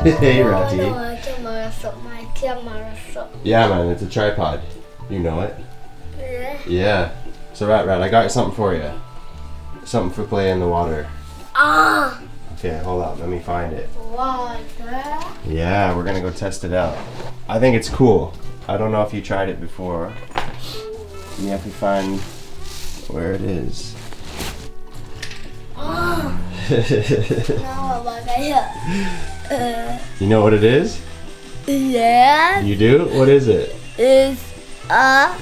Hey, Ratty. Camera. Yeah, man, it's a tripod. You know it. Yeah. Yeah. So, RatRat, I got something for you. Something for play in the water. Ah. Okay, hold up. Let me find it. Water. Yeah, we're gonna go test it out. I think it's cool. I don't know if you tried it before. You have to find where it is. Ah. Now what I You know what it is? Yeah. You do? What is it? It's a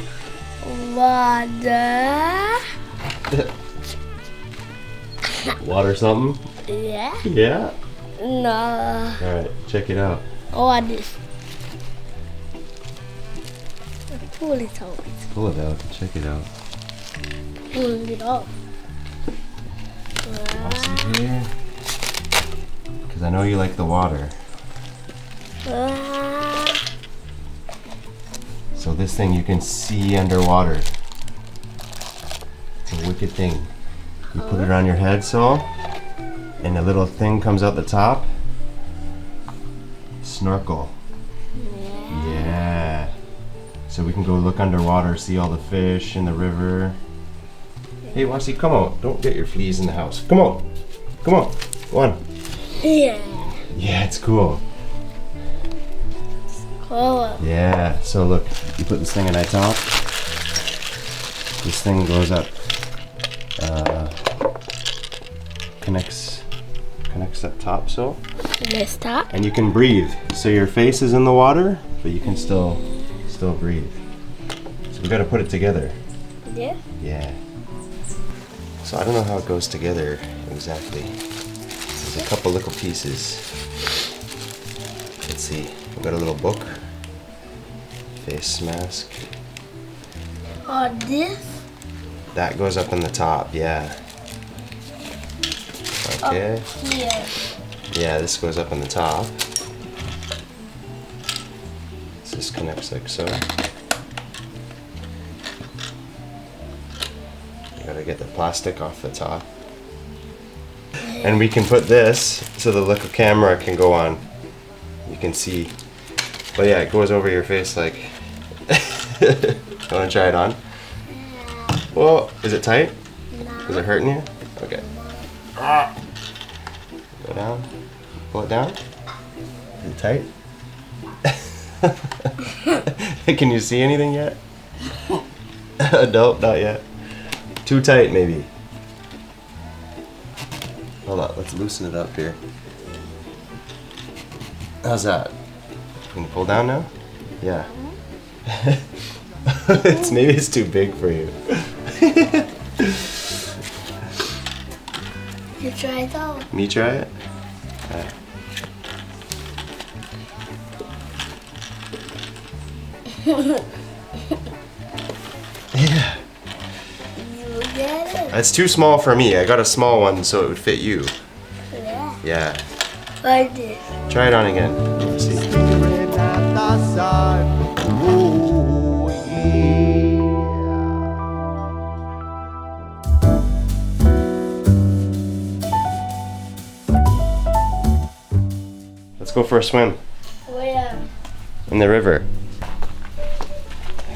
water. Water something? Yeah. Yeah? No. Alright, check it out. What is? Pull it out. Pull it out. Check it out. Pull it out. What's in here? Because I know you like the water. So this thing you can see underwater. It's a wicked thing. You put it on your head, so, and a little thing comes out the top. Snorkel. Yeah. So we can go look underwater, see all the fish in the river. Hey, Wasi, come on. Don't get your fleas in the house. Come on. Come on. One. Yeah. Yeah, it's cool. Cool. Yeah, so look, you put this thing on top. This thing goes up, connects up top, so. Let's start. And you can breathe. So your face is in the water, but you can still breathe. So we gotta put it together. Yeah. Yeah. So I don't know how it goes together exactly. There's a couple little pieces. Let's see. We've got a little book. Face mask. Or this. That goes up in the top, yeah. Okay. Yeah. Yeah, this goes up in the top. This connects like so. You gotta get the plastic off the top. And we can put this so the little camera can go on. You can see. But yeah, it goes over your face like. Wanna try it on? Well, is it tight? No. Is it hurting you? Okay. Go down. Pull it down. Is it tight? Can you see anything yet? Nope, not yet. Too tight, maybe. Hold on, let's loosen it up here. How's that? Can you pull down now? Yeah. Maybe it's too big for you. You try it out. Me try it? Okay. Yeah. You get it. It's too small for me. I got a small one so it would fit you. Yeah. Yeah. Like this. Try it on again. Let's see. Let's go for a swim Where? in the river.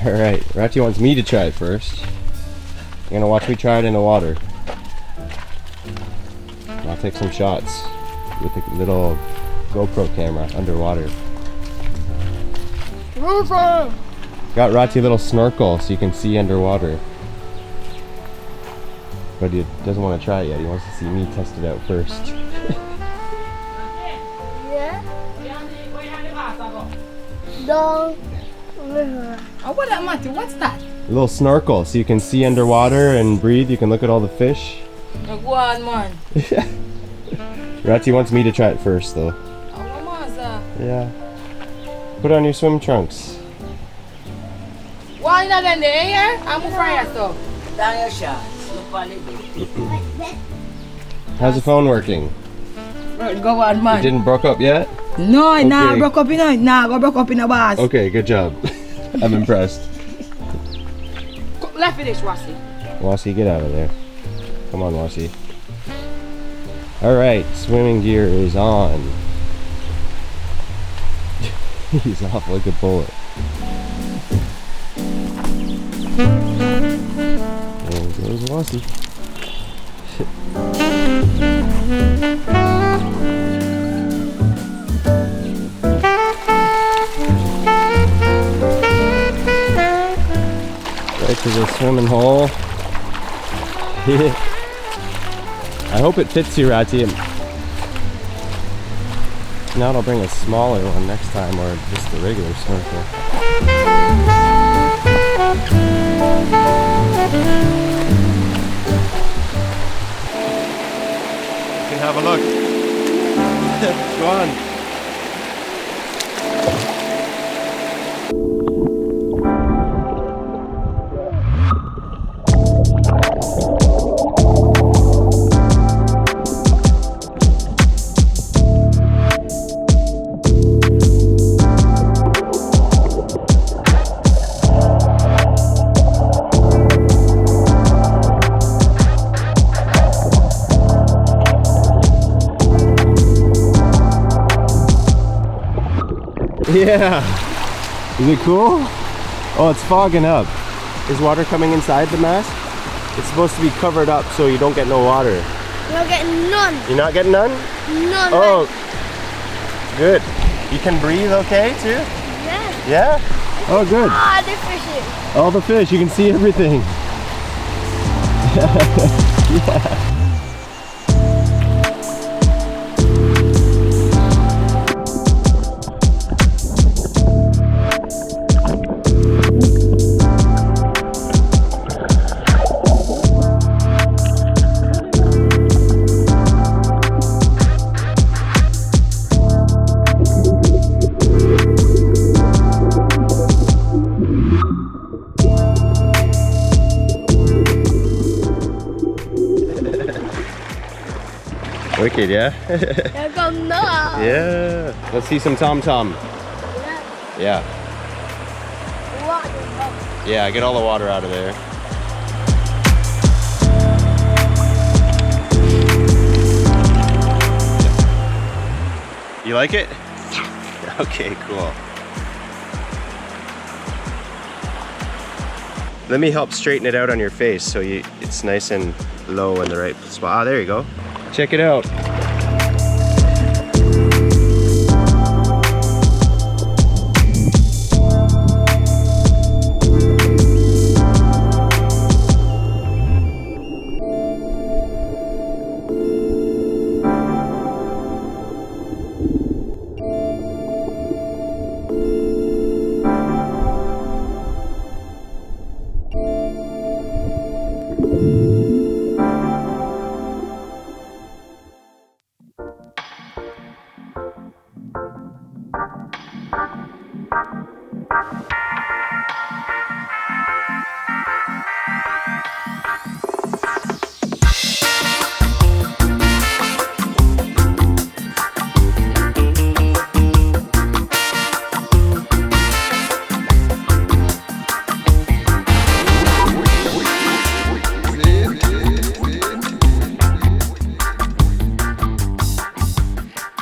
Alright, Ratty wants me to try it first. You're gonna watch me try it in the water. I'll take some shots with a little GoPro camera underwater. River. Got Ratty a little snorkel so you can see underwater. But he doesn't want to try it yet. He wants to see me test it out first. Yeah. Down river. Oh, what that matter? What's that? A little snorkel so you can see underwater and breathe. You can look at all the fish. Oh, go on, man. Ratty wants me to try it first though. Oh, what was that? Yeah. Put on your swim trunks. Why not in the air? I'm afraid of. Down your shot. Look on it. How's the phone working? Right, go on, It man. didn't broke up yet? No, nah, Okay. broke up in a, nah, go broke up in a bus. Okay, good job. I'm impressed. Left it, Wasi. Wasi, get out of there. Come on, Wasi. Alright, swimming gear is on. He's off like a bullet. There goes Wossie. Right to the swimming hole. I hope it fits you, Ratty. Now I'll bring a smaller one next time, or just the regular snorkel. You can have a look. Go on. Yeah. Is it cool? Oh, it's fogging up. Is water coming inside the mask? It's supposed to be covered up so you don't get no water. I'm not getting none. You're not getting none? None. Oh, good. You can breathe okay too? Yeah. Yeah? Oh, good. Ah, the fishes. All the fish, you can see everything. Yeah. Wicked, yeah? There go no. Yeah. Let's see some Tom Tom. Yeah. Yeah. Water. Yeah, get all the water out of there. You like it? Yeah. Okay, cool. Let me help straighten it out on your face so it's nice and low in the right spot. Ah, there you go. Check it out.